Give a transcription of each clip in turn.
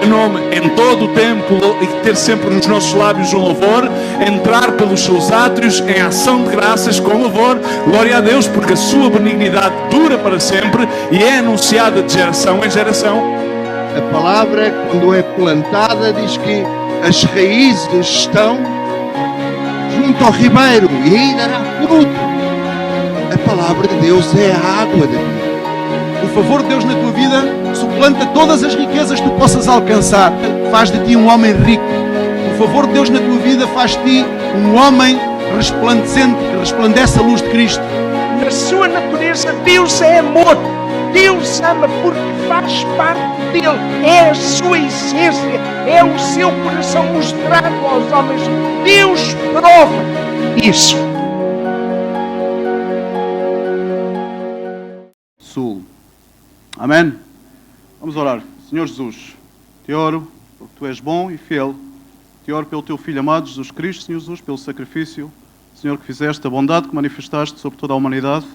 nome em todo o tempo e ter sempre nos nossos lábios um louvor, entrar pelos seus átrios em ação de graças com louvor. Glória a Deus, porque a sua benignidade dura para sempre e é anunciada de geração em geração. A palavra, quando é plantada, diz que as raízes estão junto ao ribeiro e aí dará fruto. A palavra de Deus é a água da vida. O favor de Deus na tua vida suplanta todas as riquezas que tu possas alcançar. Faz de ti um homem rico. O favor de Deus na tua vida faz de ti um homem resplandecente, que resplandece a luz de Cristo. Na sua natureza, Deus é amor. Deus ama porque faz parte dele. É a sua essência. É o seu coração mostrado aos homens. Deus prova isso. Sul. Amém? Vamos orar. Senhor Jesus, te oro porque tu és bom e fiel. Te oro pelo teu Filho amado, Jesus Cristo, Senhor Jesus, pelo sacrifício, Senhor, que fizeste, a bondade que manifestaste sobre toda a humanidade,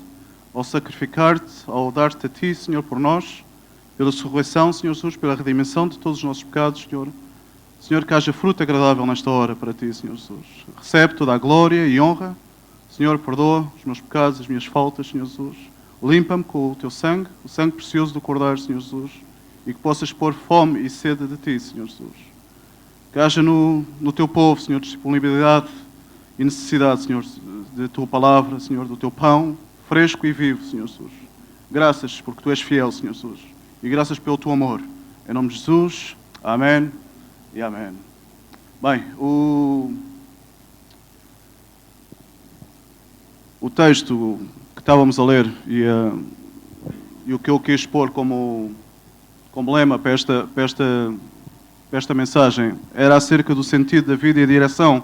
ao sacrificar-te, ao dar-te a ti, Senhor, por nós, pela ressurreição, Senhor Jesus, pela redimissão de todos os nossos pecados, Senhor. Senhor, que haja fruto agradável nesta hora para ti, Senhor Jesus. Recebe toda a glória e honra. Senhor, perdoa os meus pecados, as minhas faltas, Senhor Jesus. Limpa-me com o teu sangue, o sangue precioso do Cordeiro, Senhor Jesus, e que possas pôr fome e sede de ti, Senhor Jesus. Que haja no teu povo, Senhor, disponibilidade e necessidade, Senhor, da tua palavra, Senhor, do teu pão fresco e vivo, Senhor Jesus. Graças porque tu és fiel, Senhor Jesus, e graças pelo teu amor. Em nome de Jesus, amém e amém. Bem, o texto que estávamos a ler e o que eu quis pôr como lema para esta mensagem era acerca do sentido da vida e a direção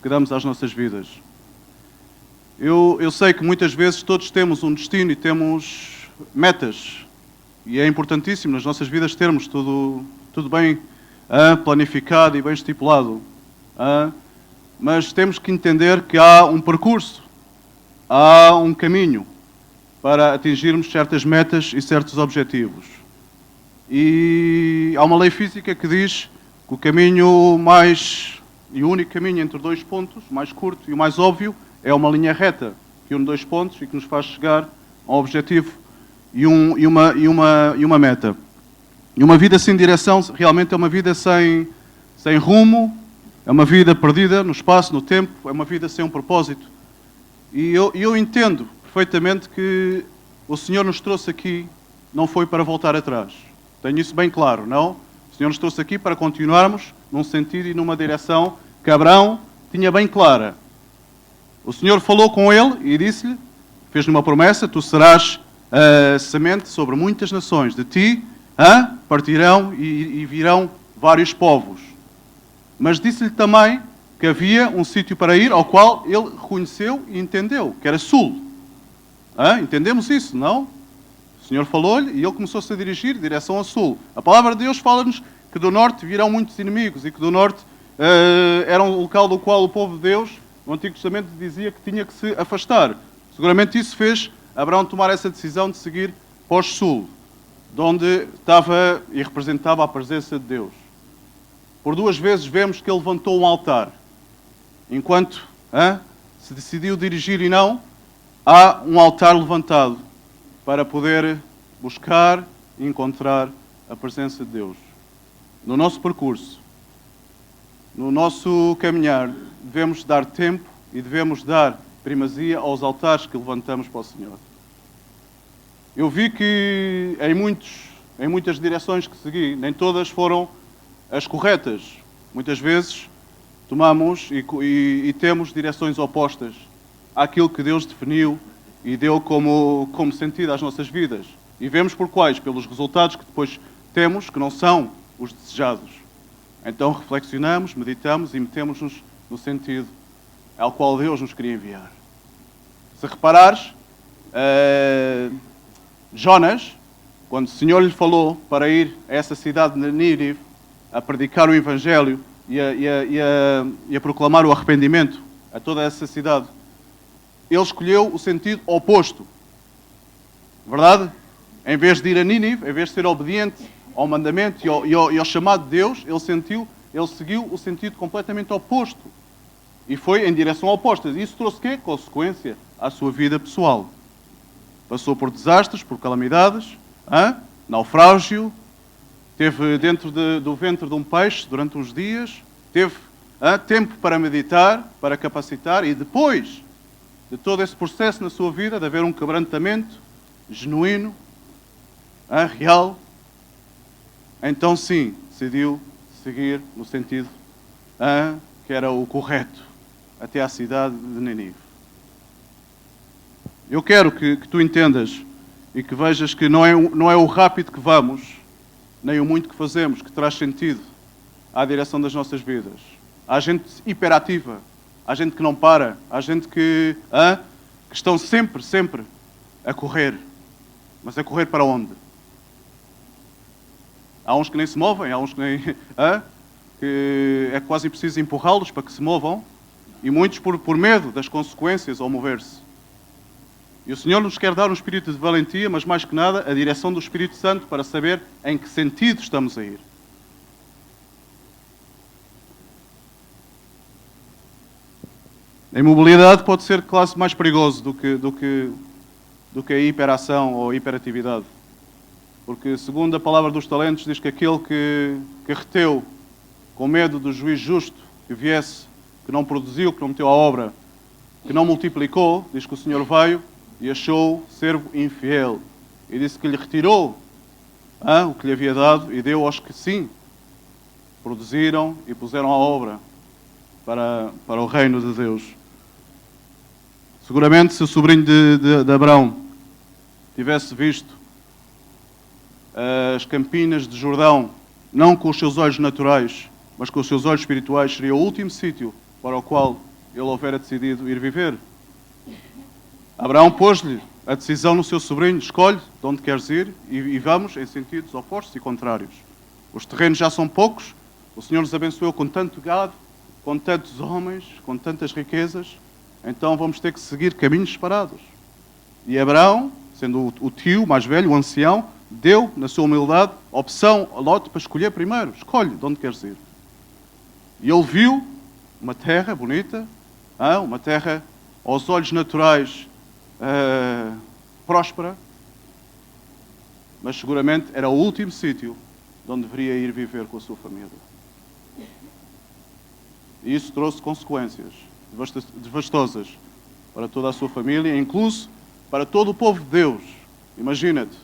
que damos às nossas vidas. Eu sei que muitas vezes todos temos um destino e temos metas, e é importantíssimo nas nossas vidas termos tudo bem planificado e bem estipulado, mas temos que entender que há um percurso, há um caminho para atingirmos certas metas e certos objetivos. E há uma lei física que diz que o caminho e o único caminho entre dois pontos, o mais curto e o mais óbvio, é uma linha reta que une dois pontos e que nos faz chegar a um objetivo e uma meta. E uma vida sem direção realmente é uma vida sem rumo, é uma vida perdida no espaço, no tempo, é uma vida sem um propósito. E eu entendo perfeitamente que o Senhor nos trouxe aqui, não foi para voltar atrás. Tenho isso bem claro, não? O Senhor nos trouxe aqui para continuarmos num sentido e numa direção que Abraão tinha bem clara. O Senhor falou com ele e disse-lhe, fez-lhe uma promessa, tu serás semente sobre muitas nações. De ti partirão e virão vários povos. Mas disse-lhe também que havia um sítio para ir ao qual ele reconheceu e entendeu, que era sul. Entendemos isso, não? O Senhor falou-lhe e ele começou-se a dirigir em direção a sul. A palavra de Deus fala-nos que do norte virão muitos inimigos e que do norte era um local do qual o povo de Deus, no Antigo Testamento, dizia que tinha que se afastar. Seguramente isso fez Abraão tomar essa decisão de seguir para o sul, de onde estava e representava a presença de Deus. Por duas vezes vemos que ele levantou um altar. Enquanto se decidiu dirigir e não, há um altar levantado para poder buscar e encontrar a presença de Deus. No nosso percurso, no nosso caminhar, devemos dar tempo e devemos dar primazia aos altares que levantamos para o Senhor. Eu vi que em muitas direções que segui, nem todas foram as corretas. Muitas vezes tomamos e temos direções opostas àquilo que Deus definiu e deu como sentido às nossas vidas. E vemos por quais? Pelos resultados que depois temos, que não são os desejados. Então reflexionamos, meditamos e metemos-nos no sentido ao qual Deus nos queria enviar. Se reparares, Jonas, quando o Senhor lhe falou para ir a essa cidade de Nínive a predicar o Evangelho e a proclamar o arrependimento a toda essa cidade, ele escolheu o sentido oposto. Verdade? Em vez de ir a Nínive, em vez de ser obediente ao mandamento e ao chamado de Deus, ele seguiu o sentido completamente oposto. E foi em direção oposta. Isso trouxe quê? Consequência à sua vida pessoal. Passou por desastres, por calamidades, naufrágio, esteve dentro do ventre de um peixe durante uns dias, teve tempo para meditar, para capacitar, e depois de todo esse processo na sua vida, de haver um quebrantamento genuíno, real, então sim, decidiu seguir no sentido que era o correto, até à cidade de Nínive. Eu quero que tu entendas e que vejas que não é o rápido que vamos, nem o muito que fazemos, que traz sentido à direção das nossas vidas. Há gente hiperativa, há gente que não para, há gente que estão sempre a correr. Mas a correr para onde? Há uns que nem se movem, há uns que nem... que é quase preciso empurrá-los para que se movam, e muitos por medo das consequências ao mover-se. E o Senhor nos quer dar um espírito de valentia, mas mais que nada, a direção do Espírito Santo para saber em que sentido estamos a ir. A imobilidade pode ser quase mais perigoso do que a hiperação ou a hiperatividade. Porque, segundo a palavra dos talentos, diz que aquele que reteu com medo do juiz justo que viesse, que não produziu, que não meteu à obra, que não multiplicou, diz que o Senhor veio e achou servo infiel. E disse que lhe retirou o que lhe havia dado e deu aos que sim produziram e puseram à obra para o reino de Deus. Seguramente, se o sobrinho de Abraão tivesse visto as campinas de Jordão, não com os seus olhos naturais, mas com os seus olhos espirituais, seria o último sítio para o qual ele houvera decidido ir viver. Abraão pôs-lhe a decisão no seu sobrinho: escolhe de onde queres ir, e vamos em sentidos opostos e contrários. Os terrenos já são poucos, o Senhor nos abençoou com tanto gado, com tantos homens, com tantas riquezas, então vamos ter que seguir caminhos separados. E Abraão, sendo o tio mais velho, o ancião, deu, na sua humildade, opção a Ló para escolher primeiro. Escolhe de onde queres ir. E ele viu uma terra bonita, uma terra aos olhos naturais próspera, mas seguramente era o último sítio de onde deveria ir viver com a sua família. E isso trouxe consequências devastosas para toda a sua família, incluso para todo o povo de Deus. Imagina-te,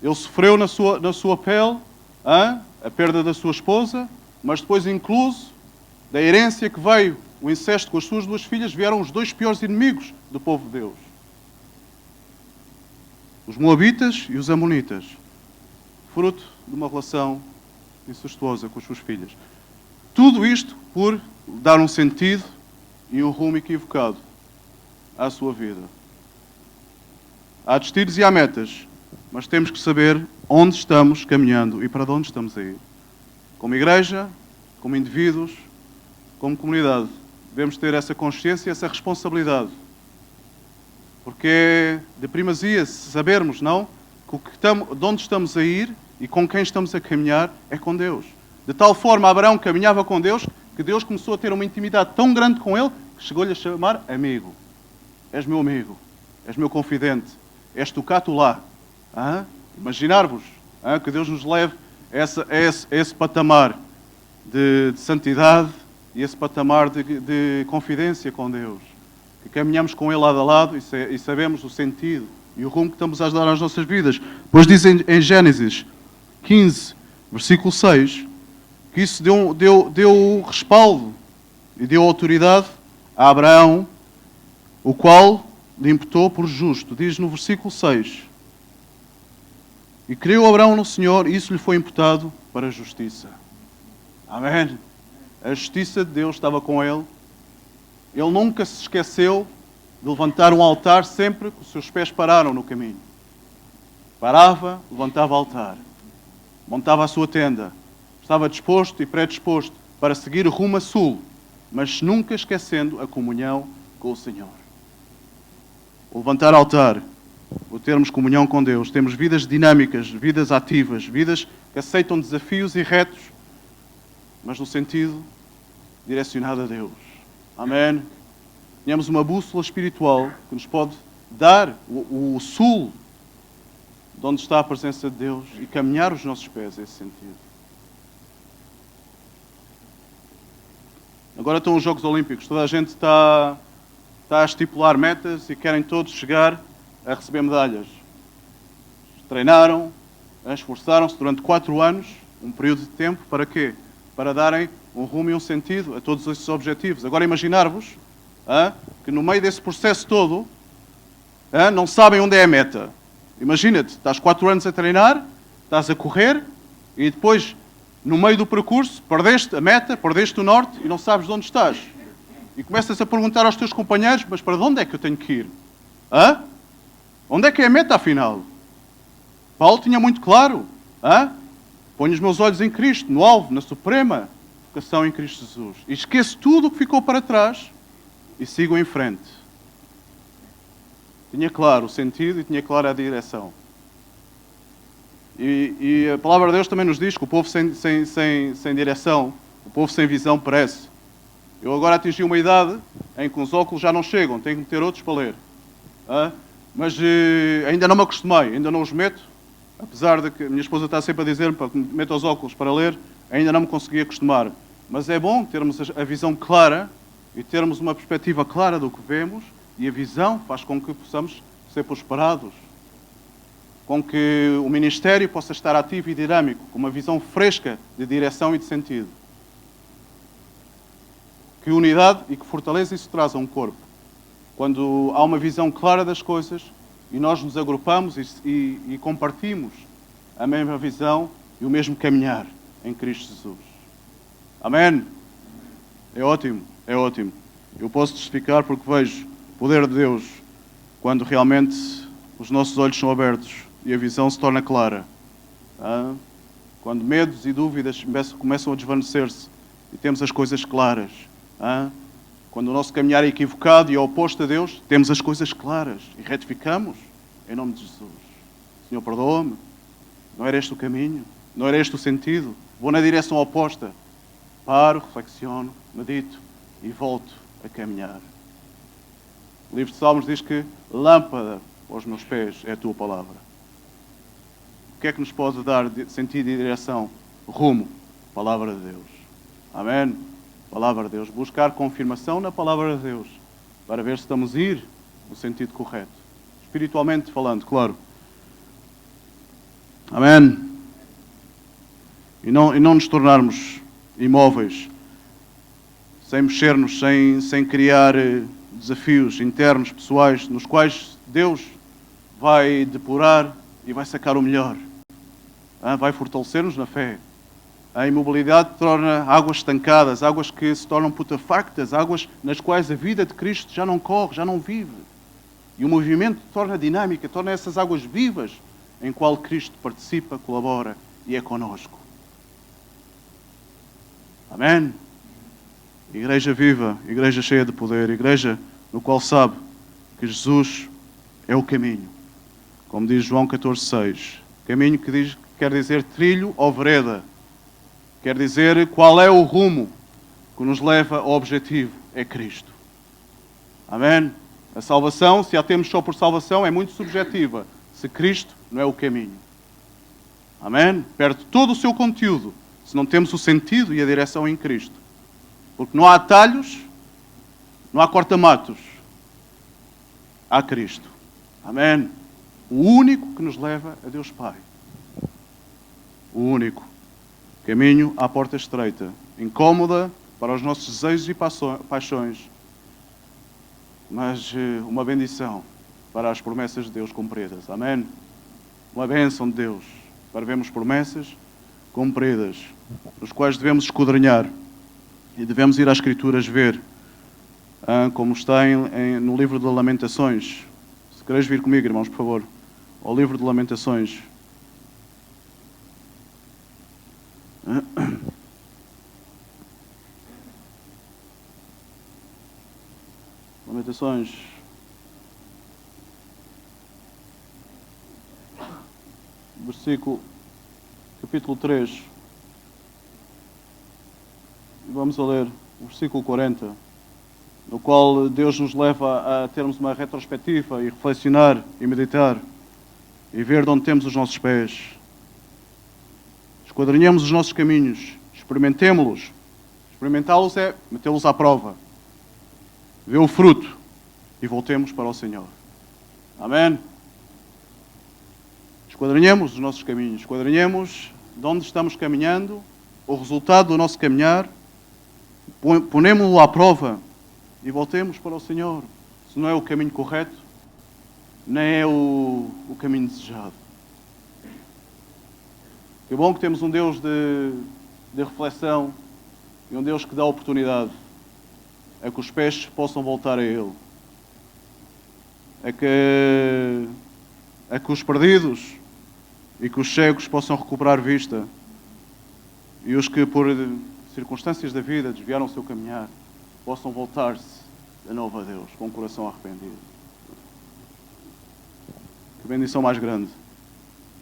ele sofreu na sua pele a perda da sua esposa, mas depois, incluso da herança que veio, o incesto com as suas duas filhas, vieram os dois piores inimigos do povo de Deus: os moabitas e os amonitas, fruto de uma relação incestuosa com as suas filhas. Tudo isto por dar um sentido e um rumo equivocado à sua vida. Há destinos e há metas, mas temos que saber onde estamos caminhando e para onde estamos a ir. Como igreja, como indivíduos, como comunidade, devemos ter essa consciência e essa responsabilidade. Porque é de primazia sabermos, não, que de onde estamos a ir e com quem estamos a caminhar é com Deus. De tal forma, Abraão caminhava com Deus, que Deus começou a ter uma intimidade tão grande com ele, que chegou-lhe a chamar amigo. És meu amigo, és meu confidente, és tu cá, tu lá. Imaginar-vos que Deus nos leve a esse patamar de santidade e esse patamar de confidência com Deus. Que caminhamos com Ele lado a lado e sabemos o sentido e o rumo que estamos a dar às nossas vidas. Pois diz em Gênesis 15, versículo 6, que isso deu respaldo e deu autoridade a Abraão, o qual lhe imputou por justo. Diz no versículo 6: e creu Abraão no Senhor, e isso lhe foi imputado para a justiça. Amém? A justiça de Deus estava com ele. Ele nunca se esqueceu de levantar um altar sempre que os seus pés pararam no caminho. Parava, levantava o altar, montava a sua tenda, estava disposto e predisposto para seguir rumo a sul, mas nunca esquecendo a comunhão com o Senhor. O levantar altar o termos comunhão com Deus, temos vidas dinâmicas, vidas ativas, vidas que aceitam desafios e retos, mas no sentido direcionado a Deus. Amém? Tenhamos uma bússola espiritual que nos pode dar o sul de onde está a presença de Deus e caminhar os nossos pés nesse sentido. Agora estão os Jogos Olímpicos. Toda a gente está a estipular metas e querem todos chegar a receber medalhas. Treinaram, esforçaram-se durante 4 anos, um período de tempo, para quê? Para darem um rumo e um sentido a todos esses objetivos. Agora imaginar-vos que no meio desse processo todo não sabem onde é a meta. Imagina-te, estás 4 anos a treinar, estás a correr e depois, no meio do percurso, perdeste a meta, perdeste o norte e não sabes de onde estás. E começas a perguntar aos teus companheiros, mas para onde é que eu tenho que ir? Onde é que é a meta, afinal? Paulo tinha muito claro. Ponho os meus olhos em Cristo, no alvo, na suprema vocação em Cristo Jesus. E esqueço tudo o que ficou para trás e sigo em frente. Tinha claro o sentido e tinha clara a direção. E a palavra de Deus também nos diz que o povo sem direção, o povo sem visão perece. Eu agora atingi uma idade em que os óculos já não chegam, tenho que meter outros para ler. Mas ainda não me acostumei, ainda não os meto, apesar de que a minha esposa está sempre a dizer-me para que meta os óculos para ler, ainda não me consegui acostumar. Mas é bom termos a visão clara e termos uma perspectiva clara do que vemos, e a visão faz com que possamos ser prosperados, com que o ministério possa estar ativo e dinâmico, com uma visão fresca de direção e de sentido. Que unidade e que fortaleza isso traz a um corpo. Quando há uma visão clara das coisas e nós nos agrupamos e compartimos a mesma visão e o mesmo caminhar em Cristo Jesus. Amém? É ótimo, é ótimo. Eu posso testificar porque vejo o poder de Deus quando realmente os nossos olhos são abertos e a visão se torna clara. Quando medos e dúvidas começam a desvanecer-se e temos as coisas claras. Quando o nosso caminhar é equivocado e é oposto a Deus, temos as coisas claras e retificamos em nome de Jesus. Senhor, perdoa-me. Não era este o caminho, não era este o sentido. Vou na direção oposta. Paro, reflexiono, medito e volto a caminhar. O livro de Salmos diz que lâmpada aos meus pés é a tua palavra. O que é que nos pode dar sentido e direção? Rumo. Palavra de Deus. Amém? Palavra de Deus. Buscar confirmação na palavra de Deus para ver se estamos a ir no sentido correto. Espiritualmente falando, claro. Amém? E não nos tornarmos imóveis, sem mexer-nos, sem criar desafios internos, pessoais, nos quais Deus vai depurar e vai sacar o melhor. Vai fortalecer-nos na fé. A imobilidade torna águas estancadas, águas que se tornam putefactas, águas nas quais a vida de Cristo já não corre, já não vive. E o movimento torna dinâmica, torna essas águas vivas em qual Cristo participa, colabora e é conosco. Amém? Igreja viva, igreja cheia de poder, igreja no qual sabe que Jesus é o caminho. Como diz João 14,6. Caminho que quer dizer trilho ou vereda. Quer dizer qual é o rumo que nos leva ao objetivo. É Cristo. Amém? A salvação, se a temos só por salvação, é muito subjetiva. Se Cristo não é o caminho. Amém? Perde todo o seu conteúdo se não temos o sentido e a direção em Cristo. Porque não há atalhos, não há corta-matos. Há Cristo. Amém? O único que nos leva a Deus Pai. O único. Caminho à porta estreita. Incómoda para os nossos desejos e paixões. Mas uma bendição para as promessas de Deus cumpridas. Amém? Uma bênção de Deus para vermos promessas cumpridas, nos quais devemos esquadrinhar e devemos ir às Escrituras ver, como está no livro de Lamentações. Se queres vir comigo, irmãos, por favor, ao livro de Lamentações. Lamentações. capítulo 3. E vamos a ler o versículo 40, no qual Deus nos leva a termos uma retrospectiva e reflexionar e meditar e ver de onde temos os nossos pés. Esquadrinhemos os nossos caminhos, experimentemo-los. Experimentá-los é metê-los à prova, ver o fruto e voltemos para o Senhor. Amém? Esquadrinhemos os nossos caminhos, esquadrinhemos de onde estamos caminhando, o resultado do nosso caminhar, ponemos-lo à prova e voltemos para o Senhor. Se não é o caminho correto, nem é o caminho desejado. Que bom que temos um Deus de reflexão e um Deus que dá oportunidade a que os pés possam voltar a Ele. A que os perdidos e que os cegos possam recuperar vista e os que por circunstâncias da vida desviaram o seu caminhar possam voltar-se de novo a Deus com o coração arrependido. Que bendição mais grande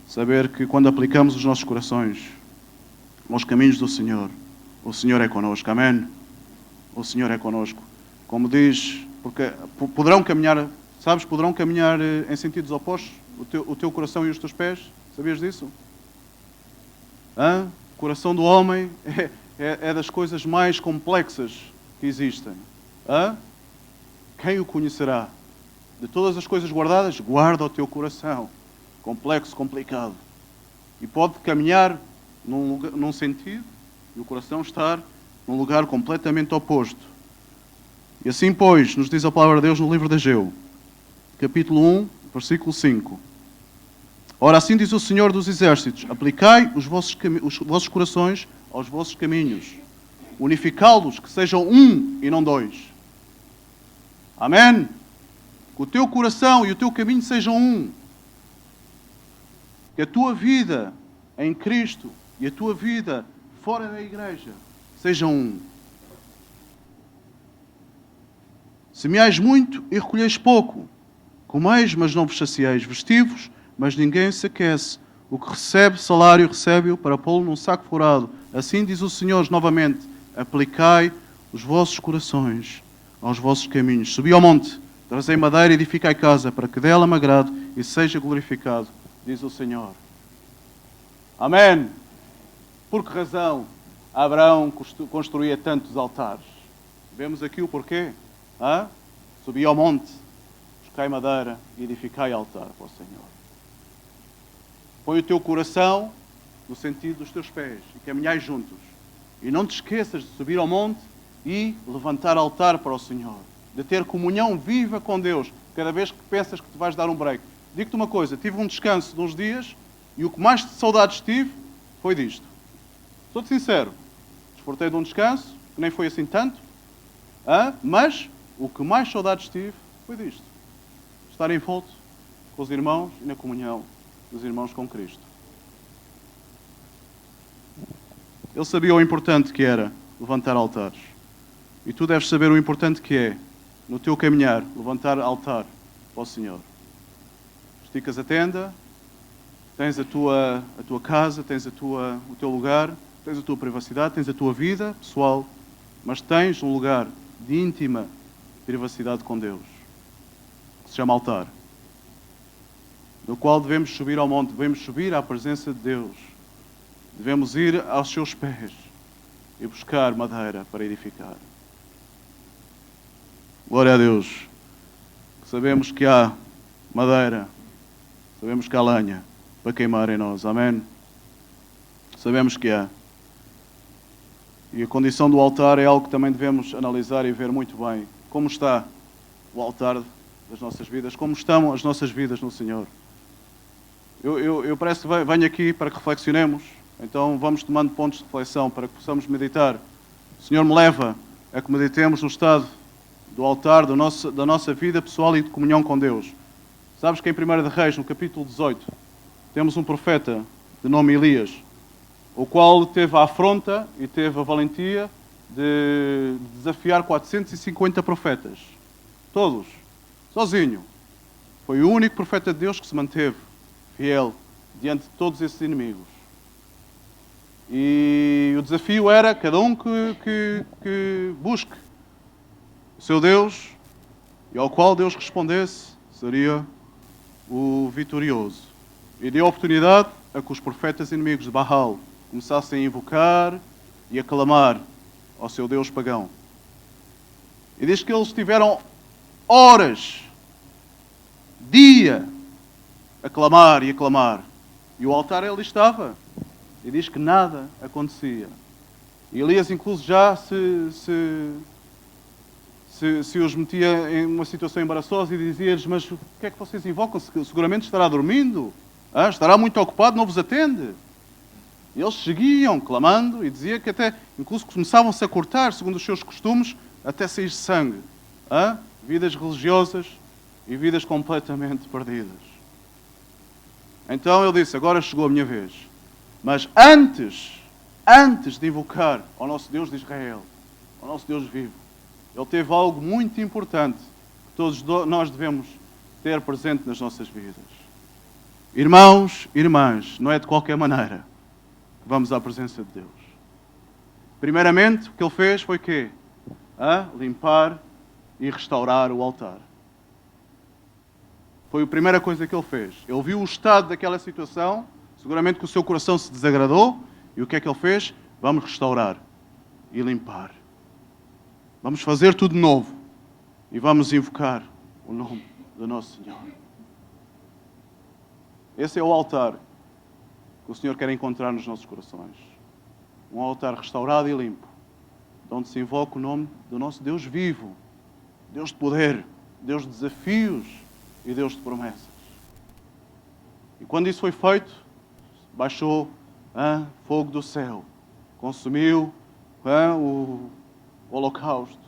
saber que quando aplicamos os nossos corações aos caminhos do Senhor, o Senhor é connosco. Amém? O Senhor é connosco. Como diz, porque poderão caminhar, sabes, poderão caminhar em sentidos opostos, o teu coração e os teus pés. Sabias disso? O coração do homem é das coisas mais complexas que existem. Quem o conhecerá? De todas as coisas guardadas, guarda o teu coração. Complexo, complicado. E pode caminhar num sentido e o coração estar num lugar completamente oposto. E assim, pois, nos diz a palavra de Deus no livro de Ageu, capítulo 1, versículo 5. Ora, assim diz o Senhor dos Exércitos: aplicai os vossos corações aos vossos caminhos, unificá-los, que sejam um e não dois. Amém? Que o teu coração e o teu caminho sejam um. Que a tua vida em Cristo e a tua vida fora da igreja sejam um. Semeais muito e recolheis pouco. Comeis, mas não vos sacieis. Vestivos, mas ninguém se aquece. O que recebe salário, recebe-o para pô-lo num saco furado. Assim diz o Senhor novamente: aplicai os vossos corações aos vossos caminhos. Subi ao monte, trazei madeira e edificai casa, para que dela me agrade e seja glorificado, diz o Senhor. Amém. Por que razão Abraão construía tantos altares? Vemos aqui o porquê. Subi ao monte, buscai madeira e edificai altar para o Senhor. Põe o teu coração no sentido dos teus pés e caminhai juntos. E não te esqueças de subir ao monte e levantar altar para o Senhor. De ter comunhão viva com Deus cada vez que pensas que te vais dar um break. Digo-te uma coisa, tive um descanso de uns dias e o que mais de saudades tive foi disto. Sou-te sincero, desfrutei de um descanso, que nem foi assim tanto, mas o que mais saudades tive foi disto. Estar em volta com os irmãos e na comunhão dos irmãos com Cristo. Ele sabia o importante que era levantar altares. E tu deves saber o importante que é, no teu caminhar, levantar altar para o Senhor. Esticas a tenda, tens a tua casa, tens o teu lugar, tens a tua privacidade, tens a tua vida pessoal, mas tens um lugar de íntima privacidade com Deus, que se chama altar, no qual devemos subir ao monte, devemos subir à presença de Deus, devemos ir aos seus pés e buscar madeira para edificar. Glória a Deus, que sabemos que há madeira, sabemos que há lenha para queimar em nós, amém? Sabemos que há. E a condição do altar é algo que também devemos analisar e ver muito bem. Como está o altar das nossas vidas? Como estão as nossas vidas no Senhor? Eu parece que venho aqui para que reflexionemos. Então vamos tomando pontos de reflexão para que possamos meditar. O Senhor me leva a que meditemos no estado do altar da nossa vida pessoal e de comunhão com Deus. Sabes que em 1 de Reis, no capítulo 18, temos um profeta de nome Elias, o qual teve a afronta e teve a valentia de desafiar 450 profetas. Todos. Sozinho. Foi o único profeta de Deus que se manteve fiel diante de todos esses inimigos. E o desafio era cada um que busque o seu Deus e ao qual Deus respondesse seria o vitorioso. E deu a oportunidade a que os profetas inimigos de Baal começassem a invocar e a clamar ao seu Deus pagão. E diz que eles tiveram horas, dia, a clamar e a clamar. E o altar ali estava. E diz que nada acontecia. E Elias incluso já se os metia em uma situação embaraçosa e dizia-lhes: mas o que é que vocês invocam? Seguramente estará dormindo. Estará muito ocupado, não vos atende. E eles seguiam clamando e dizia que até, incluso começavam-se a cortar, segundo os seus costumes, até sair sangue. Vidas religiosas e vidas completamente perdidas. Então ele disse: agora chegou a minha vez. Mas antes de invocar ao nosso Deus de Israel, ao nosso Deus vivo, ele teve algo muito importante que todos nós devemos ter presente nas nossas vidas. Irmãos e irmãs, não é de qualquer maneira que vamos à presença de Deus. Primeiramente, o que ele fez foi quê? Limpar e restaurar o altar. Foi a primeira coisa que ele fez. Ele viu o estado daquela situação, seguramente que o seu coração se desagradou, e o que é que ele fez? Vamos restaurar e limpar. Vamos fazer tudo novo e vamos invocar o nome do nosso Senhor. Esse é o altar que o Senhor quer encontrar nos nossos corações. Um altar restaurado e limpo, onde se invoca o nome do nosso Deus vivo, Deus de poder, Deus de desafios e Deus de promessas. E quando isso foi feito, baixou fogo do céu, consumiu o holocausto,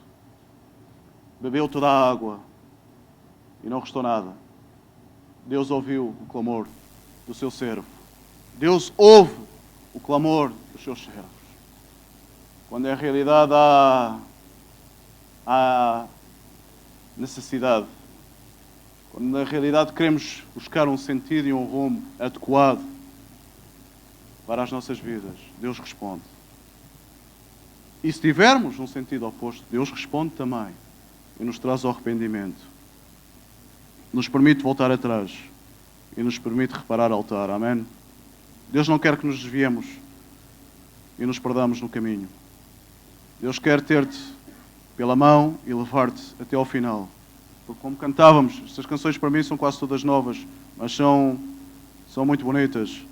bebeu toda a água e não restou nada. Deus ouviu o clamor do seu servo. Deus ouve o clamor dos seus servos. Quando em realidade há necessidade, quando na realidade queremos buscar um sentido e um rumo adequado para as nossas vidas, Deus responde. E se tivermos um sentido oposto, Deus responde também e nos traz ao arrependimento. Nos permite voltar atrás e nos permite reparar o altar. Amém? Deus não quer que nos desviemos e nos perdamos no caminho. Deus quer ter-te pela mão e levar-te até ao final. Porque como cantávamos, estas canções para mim são quase todas novas, mas são muito bonitas.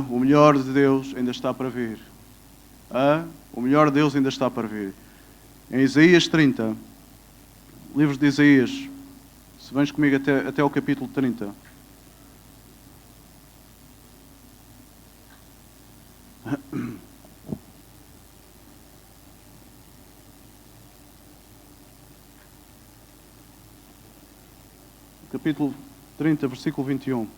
O melhor de Deus ainda está para vir. O melhor de Deus ainda está para vir. Em Isaías 30, livro de Isaías, se vens comigo até o capítulo 30. Capítulo 30, versículo 21.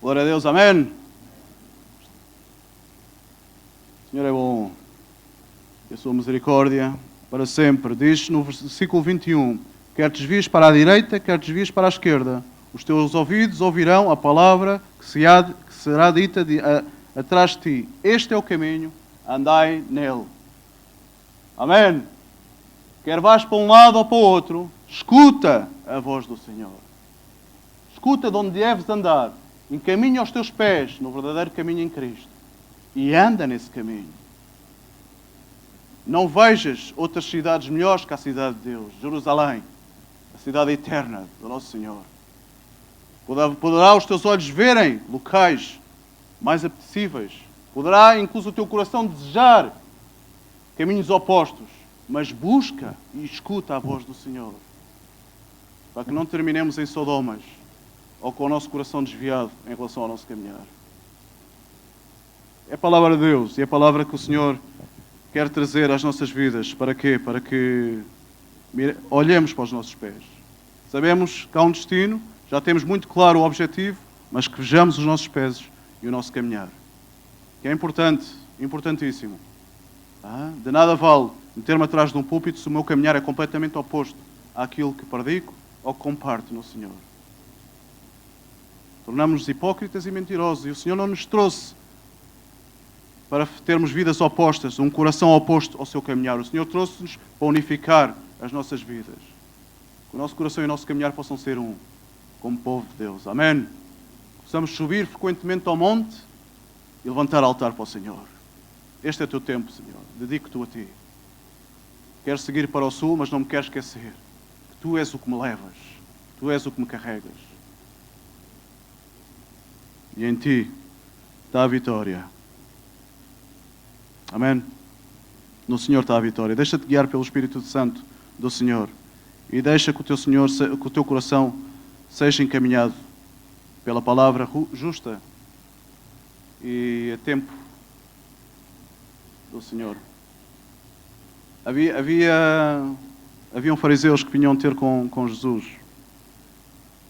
Glória a Deus, amém. O Senhor é bom. E a sua misericórdia para sempre. Diz no versículo 21, quer te desvies para a direita, quer te desvies para a esquerda, os teus ouvidos ouvirão a palavra que será dita atrás de ti. Este é o caminho, andai nele. Amém? Quer vás para um lado ou para o outro, escuta a voz do Senhor. Escuta de onde deves andar. Encaminha os teus pés no verdadeiro caminho em Cristo. E anda nesse caminho. Não vejas outras cidades melhores que a cidade de Deus, Jerusalém, a cidade eterna do nosso Senhor. Poderá os teus olhos verem locais mais apetecíveis. Poderá incluso o teu coração desejar caminhos opostos, mas busca e escuta a voz do Senhor, para que não terminemos em Sodomas ou com o nosso coração desviado em relação ao nosso caminhar. É a palavra de Deus e é a palavra que o Senhor quer trazer às nossas vidas. Para quê? Para que olhemos para os nossos pés. Sabemos que há um destino, já temos muito claro o objetivo, mas que vejamos os nossos pés e o nosso caminhar. Que é importante, importantíssimo. De nada vale meter-me atrás de um púlpito se o meu caminhar é completamente oposto àquilo que predico ou que comparto no Senhor. Tornamos-nos hipócritas e mentirosos. E o Senhor não nos trouxe para termos vidas opostas, um coração oposto ao seu caminhar. O Senhor trouxe-nos para unificar as nossas vidas. Que o nosso coração e o nosso caminhar possam ser um, como povo de Deus. Amém? Possamos subir frequentemente ao monte e levantar altar para o Senhor. Este é o teu tempo, Senhor. Dedico-te a ti. Quero seguir para o sul, mas não me quero esquecer que tu és o que me levas. Tu és o que me carregas. E em ti está a vitória. Amém? No Senhor está a vitória. Deixa-te guiar pelo Espírito Santo do Senhor. E deixa que o teu Senhor, que o teu coração seja encaminhado pela palavra justa e a tempo do Senhor. Haviam fariseus que vinham ter com Jesus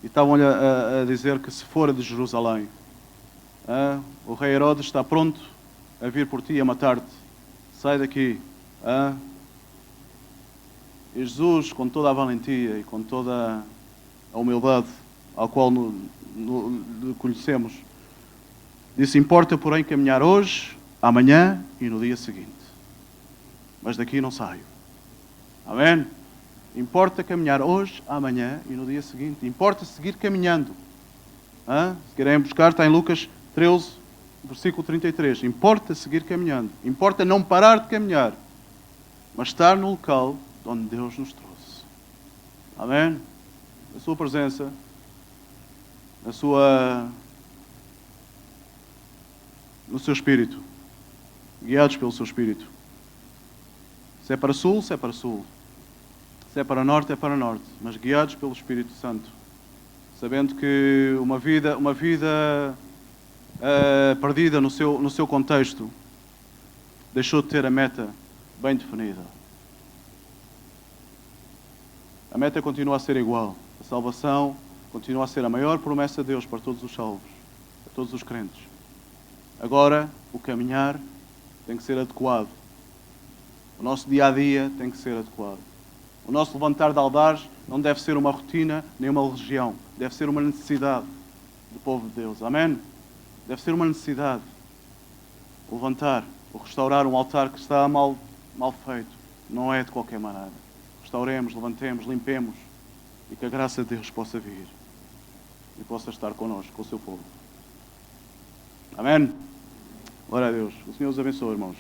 e estavam-lhe a dizer que se fora de Jerusalém, o rei Herodes está pronto a vir por ti e a matar-te. Sai daqui. E Jesus, com toda a valentia e com toda a humildade ao qual conhecemos, disse: importa, porém, caminhar hoje, amanhã e no dia seguinte. Mas daqui não saio. Amém? Importa caminhar hoje, amanhã e no dia seguinte. Importa seguir caminhando. Se querem buscar, está em Lucas 13, versículo 33. Importa seguir caminhando. Importa não parar de caminhar, mas estar no local onde Deus nos trouxe. Amém? A sua presença, no seu Espírito, guiados pelo seu Espírito. Se é para sul, se é para sul. Se é para norte, é para norte. Mas guiados pelo Espírito Santo. Sabendo que uma vida perdida no seu contexto deixou de ter a meta bem definida. A meta continua a ser igual. A salvação continua a ser a maior promessa de Deus para todos os salvos, para todos os crentes. Agora, o caminhar tem que ser adequado. O nosso dia-a-dia tem que ser adequado. O nosso levantar de altares não deve ser uma rotina nem uma religião. Deve ser uma necessidade do povo de Deus. Amém? Deve ser uma necessidade. O levantar, ou restaurar um altar que está mal feito, não é de qualquer maneira. Restauremos, levantemos, limpemos e que a graça de Deus possa vir e possa estar connosco, com o seu povo. Amém? Glória a Deus. O Senhor os abençoe, irmãos.